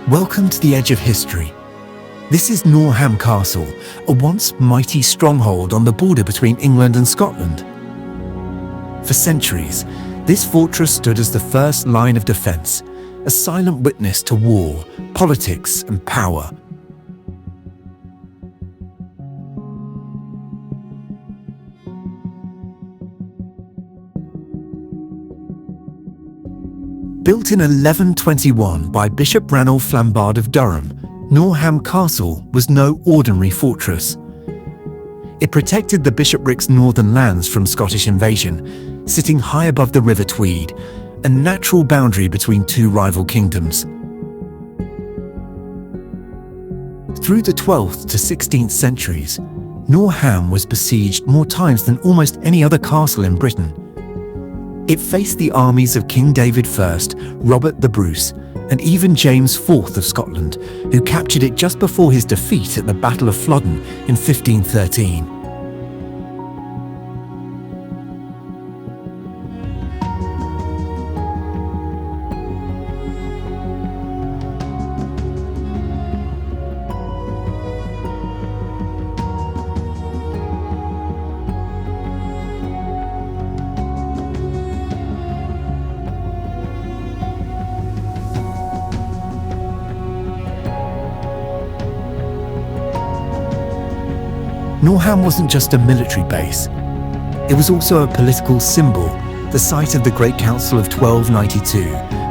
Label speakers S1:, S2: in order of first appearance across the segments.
S1: Welcome to the edge of history. This is Norham Castle, a once mighty stronghold on the border between England and Scotland. For centuries, this fortress stood as the first line of defence, a silent witness to war, politics and power. Built in 1121 by Bishop Ranulph Flambard of Durham, Norham Castle was no ordinary fortress. It protected the bishopric's northern lands from Scottish invasion, sitting high above the River Tweed, a natural boundary between two rival kingdoms. Through the 12th to 16th centuries, Norham was besieged more times than almost any other castle in Britain. It faced the armies of King David I, Robert the Bruce, and even James IV of Scotland, who captured it just before his defeat at the Battle of Flodden in 1513. Norham wasn't just a military base. It was also a political symbol, the site of the Great Council of 1292,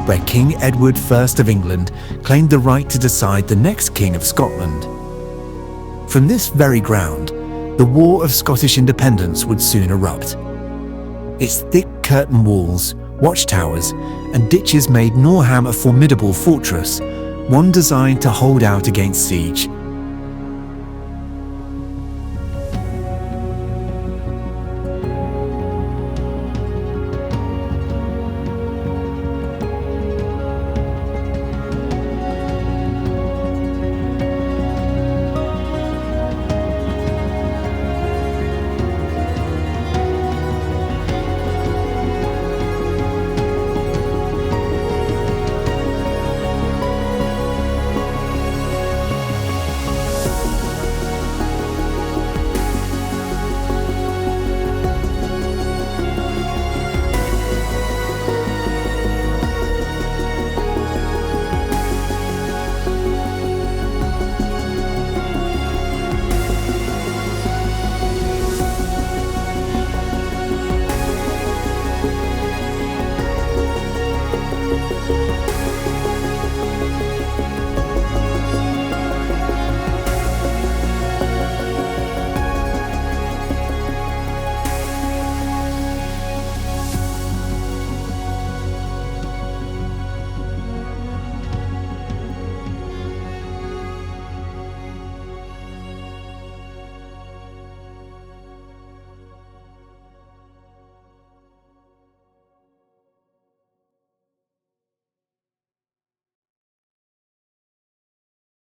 S1: where King Edward I of England claimed the right to decide the next King of Scotland. From this very ground, the War of Scottish Independence would soon erupt. Its thick curtain walls, watchtowers, and ditches made Norham a formidable fortress, one designed to hold out against siege.